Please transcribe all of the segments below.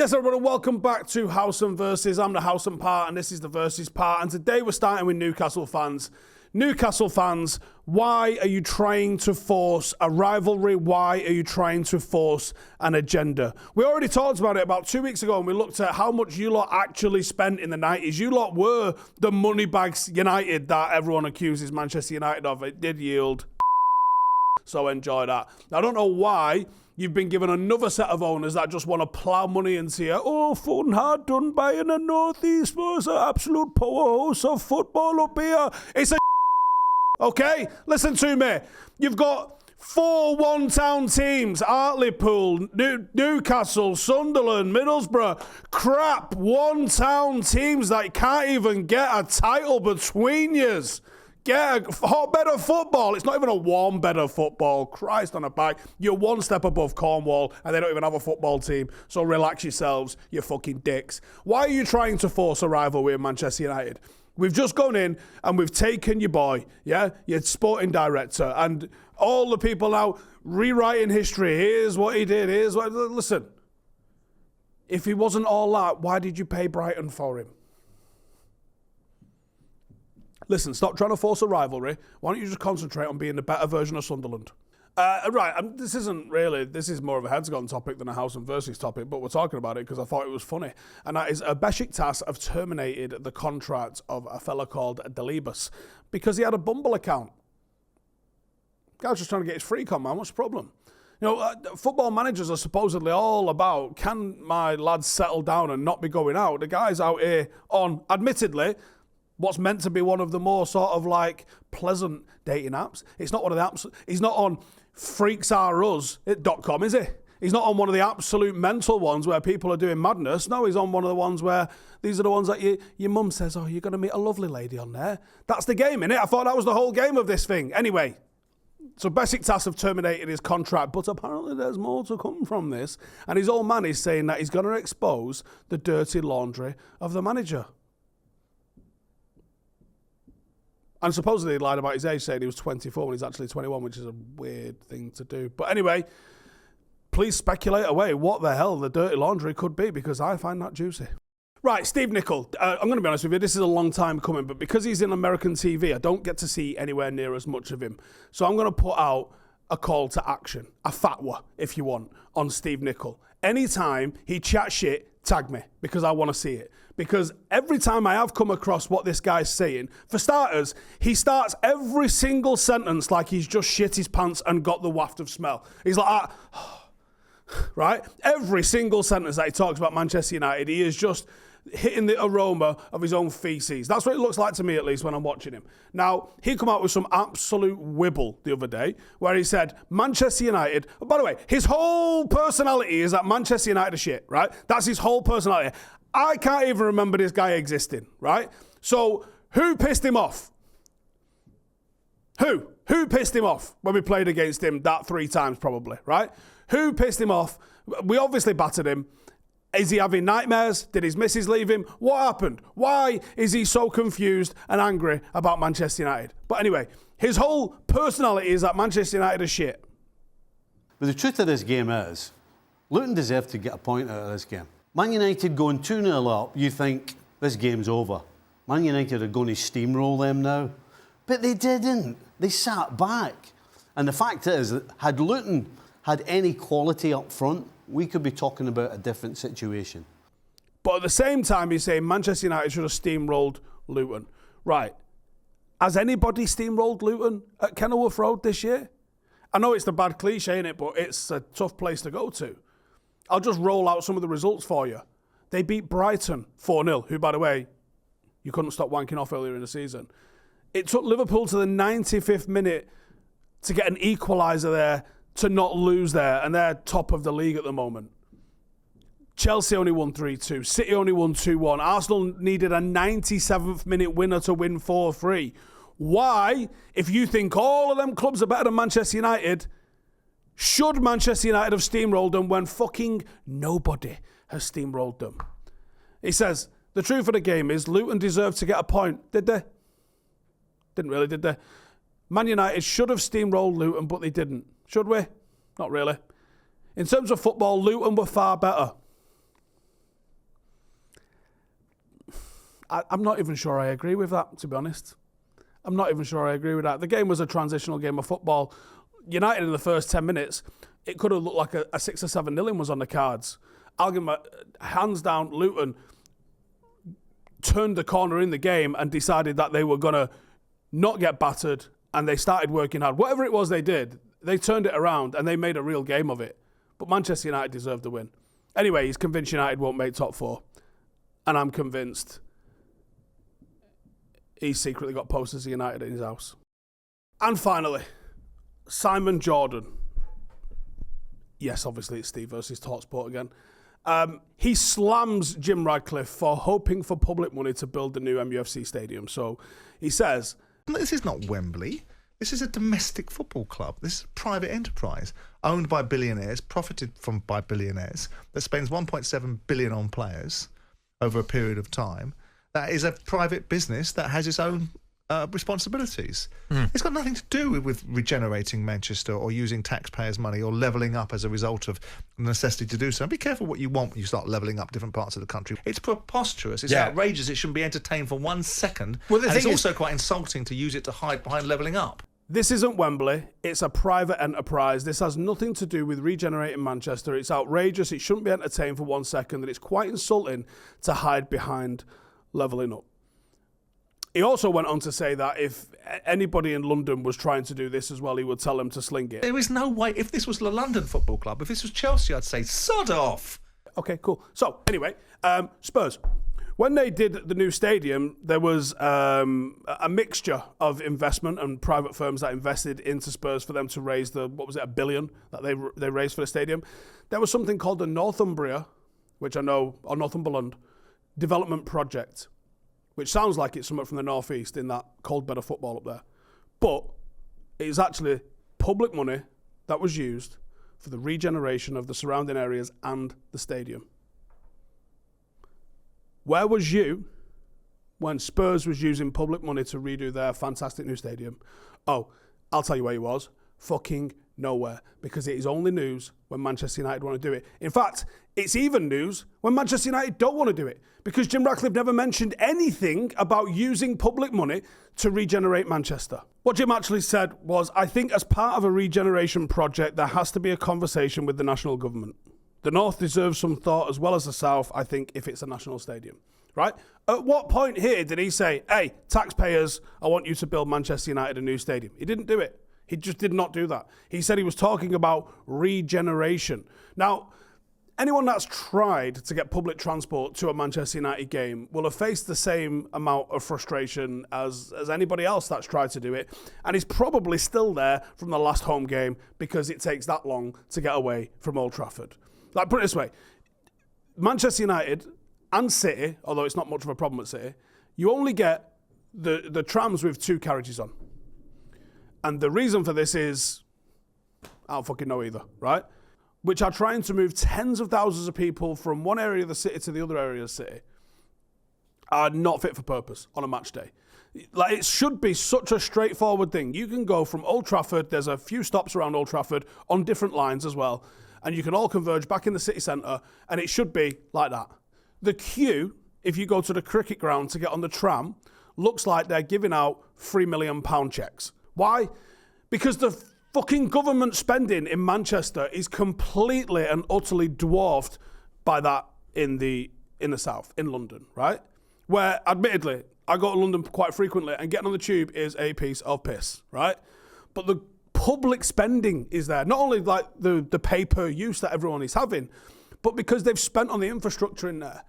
Yes, everyone, welcome back to Howson Versus. I'm the Howson part, and this is the Versus part. And today we're starting with Newcastle fans. Newcastle fans, why are you trying to force a rivalry? Why are you trying to force an agenda? We already talked about it about 2 weeks ago, and we looked at how much you lot actually spent in the 90s. You lot were the moneybags United that everyone accuses Manchester United of. It did yield. So enjoy that. I don't know why you've been given another set of owners that just want to plough money into you. Oh, fun hard done by in the North East was an absolute powerhouse of football up here. It's a okay? Listen to me. You've got 4 one-town teams. Hartlepool, Newcastle, Sunderland, Middlesbrough. Crap one-town teams that can't even get a title between yous. Get a hotbed of football. It's not even a warm bed of football. Christ on a bike. You're one step above Cornwall and they don't even have a football team. So relax yourselves, you fucking dicks. Why are you trying to force a rivalry with Manchester United? We've just gone in and we've taken your boy, yeah? Your sporting director, and all the people now rewriting history. Here's what he did. Here's what... Listen, if he wasn't all that, why did you pay Brighton for him? Listen, stop trying to force a rivalry. Why don't you just concentrate on being the better version of Sunderland? This is more of a heads-gone topic than a Howson Versus topic, but we're talking about it because I thought it was funny. And that is, Besiktas have terminated the contract of a fella called Delibas because he had a Bumble account. Guy's just trying to get his freak on, man. What's the problem? You know, football managers are supposedly all about, can my lads settle down and not be going out? The guy's out here on, admittedly, what's meant to be one of the more sort of like pleasant dating apps. It's not one of the apps. He's not on freaksrus.com, is he? He's not on one of the absolute mental ones where people are doing madness. No, he's on one of the ones where these are the ones that your mum says, oh, you're going to meet a lovely lady on there. That's the game, innit? I thought that was the whole game of this thing. Anyway, so Besiktas have terminated his contract, but apparently there's more to come from this. And his old man is saying that he's going to expose the dirty laundry of the manager. And supposedly he lied about his age, saying he was 24 when he's actually 21, which is a weird thing to do. But anyway, please speculate away what the hell the dirty laundry could be, because I find that juicy. Right, Steve Nicol. I'm going to be honest with you, this is a long time coming, but because he's in American TV, I don't get to see anywhere near as much of him. So I'm going to put out a call to action, a fatwa, if you want, on Steve Nicol. Anytime he chats shit, tag me, because I want to see it. Because every time I have come across what this guy's saying, for starters, he starts every single sentence like he's just shit his pants and got the waft of smell. He's like, right? Every single sentence that he talks about Manchester United, he is just hitting the aroma of his own feces. That's what it looks like to me, at least, when I'm watching him. Now, he come out with some absolute wibble the other day, where he said, Manchester United... Oh, by the way, his whole personality is that Manchester United are shit, right? That's his whole personality. I can't even remember this guy existing, right? So, who pissed him off? Who? Who pissed him off when we played against him that 3 times, probably, right? Who pissed him off? We obviously battered him. Is he having nightmares? Did his missus leave him? What happened? Why is he so confused and angry about Manchester United? But anyway, his whole personality is that Manchester United is shit. But the truth of this game is, Luton deserve to get a point out of this game. Man United going 2-0 up, you think this game's over. Man United are going to steamroll them now. But they didn't. They sat back. And the fact is, that had Luton had any quality up front, we could be talking about a different situation. But at the same time, he's saying Manchester United should have steamrolled Luton. Right. Has anybody steamrolled Luton at Kenilworth Road this year? I know it's the bad cliche, innit, but it's a tough place to go to. I'll just roll out some of the results for you. They beat Brighton 4-0, who, by the way, you couldn't stop wanking off earlier in the season. It took Liverpool to the 95th minute to get an equaliser there, to not lose there, and they're top of the league at the moment. Chelsea only won 3-2. City only won 2-1. Arsenal needed a 97th minute winner to win 4-3. Why, if you think all of them clubs are better than Manchester United, should Manchester United have steamrolled them when fucking nobody has steamrolled them? He says, the truth of the game is Luton deserved to get a point. Did they? Didn't really, did they? Man United should have steamrolled Luton, but they didn't. Should we? Not really. In terms of football, Luton were far better. I'm not even sure I agree with that, to be honest. I'm not even sure I agree with that. The game was a transitional game of football. United in the first 10 minutes, it could have looked like a 6 or 7-0 was on the cards. I'll give my hands down, Luton turned the corner in the game and decided that they were going to not get battered, and they started working hard. Whatever it was they did, they turned it around and they made a real game of it. But Manchester United deserved the win. Anyway, he's convinced United won't make top 4. And I'm convinced he's secretly got posters of United in his house. And finally, Simon Jordan. Yes, obviously it's Steve versus TalkSport again. He slams Jim Radcliffe for hoping for public money to build the new MUFC stadium. So he says, this is not Wembley. This is a domestic football club. This is a private enterprise owned by billionaires, profited from by billionaires, that spends 1.7 billion on players over a period of time. That is a private business that has its own responsibilities. It's got nothing to do with regenerating Manchester or using taxpayers' money or levelling up as a result of the necessity to do so. And be careful what you want when you start levelling up different parts of the country. It's preposterous. It's outrageous. It shouldn't be entertained for 1 second. Well, and it's also quite insulting to use it to hide behind levelling up. this isn't Wembley. It's a private enterprise. This has nothing to do with regenerating Manchester. It's outrageous. It shouldn't be entertained for 1 second. And it's quite insulting to hide behind levelling up. He also went on to say that if anybody in London was trying to do this as well, he would tell them to sling it. There is no way. If this was the London Football Club, if this was Chelsea, I'd say sod off. Okay, cool. So, anyway, Spurs. When they did the new stadium, there was a mixture of investment and private firms that invested into Spurs for them to raise $1 billion that they raised for the stadium. There was something called the Northumbria, which I know, or Northumberland, development project, which sounds like it's somewhere from the northeast in that cold bed of football up there. But it is actually public money that was used for the regeneration of the surrounding areas and the stadium. Where was you when Spurs was using public money to redo their fantastic new stadium? Oh, I'll tell you where he was. Fucking nowhere. Because it is only news when Manchester United want to do it. In fact, it's even news when Manchester United don't want to do it. Because Jim Ratcliffe never mentioned anything about using public money to regenerate Manchester. What Jim actually said was, I think as part of a regeneration project, there has to be a conversation with the national government. The North deserves some thought as well as the South, I think, if it's a national stadium. Right? At what point here did he say, hey, taxpayers, I want you to build Manchester United a new stadium? He didn't do it. He just did not do that. He said he was talking about regeneration. Now, anyone that's tried to get public transport to a Manchester United game will have faced the same amount of frustration as anybody else that's tried to do it. And he's probably still there from the last home game because it takes that long to get away from Old Trafford. Like, put it this way, Manchester United and City, although it's not much of a problem at City, you only get the trams with 2 carriages on. And the reason for this is, I don't fucking know either, right? Which are trying to move tens of thousands of people from one area of the city to the other area of the city, are not fit for purpose on a match day. Like, it should be such a straightforward thing. You can go from Old Trafford, there's a few stops around Old Trafford on different lines as well, and you can all converge back in the city centre, and it should be like that. The queue, if you go to the cricket ground to get on the tram, looks like they're giving out £3 million checks. Why? Because the fucking government spending in Manchester is completely and utterly dwarfed by that in the south, in London, right? Where, admittedly, I go to London quite frequently, and getting on the tube is a piece of piss, right? But the public spending is there. Not only like the pay-per-use that everyone is having, but because they've spent on the infrastructure in there.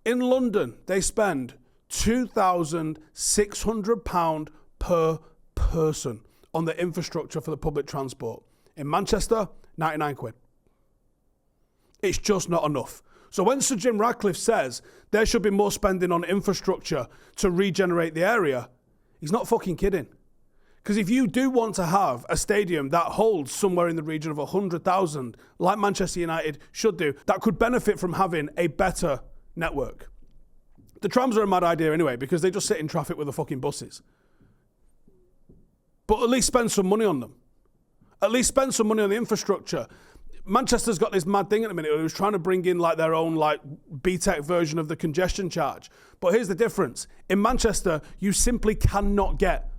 In London, they spend £2,600 per person on the infrastructure for the public transport. In Manchester, 99 quid. It's just not enough. So when Sir Jim Ratcliffe says there should be more spending on infrastructure to regenerate the area, he's not fucking kidding. Because if you do want to have a stadium that holds somewhere in the region of 100,000, like Manchester United should do, that could benefit from having a better network. The trams are a mad idea anyway, because they just sit in traffic with the fucking buses. But at least spend some money on them. At least spend some money on the infrastructure. Manchester's got this mad thing at the minute. It was trying to bring in like their own like BTEC version of the congestion charge. But here's the difference. In Manchester, you simply cannot get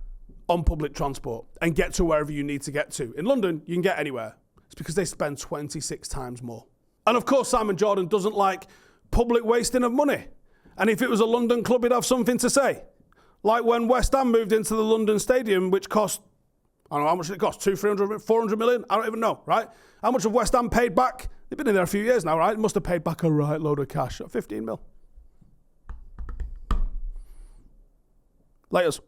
on public transport and get to wherever you need to get to. In London, you can get anywhere. It's because they spend 26 times more. And of course, Simon Jordan doesn't like public wasting of money. And if it was a London club, he'd have something to say. Like when West Ham moved into the London Stadium, which cost, I don't know how much it cost, 200, 300, 400 million? I don't even know, right? How much have West Ham paid back? They've been in there a few years now, right? Must have paid back a right load of cash. 15 mil. Laters.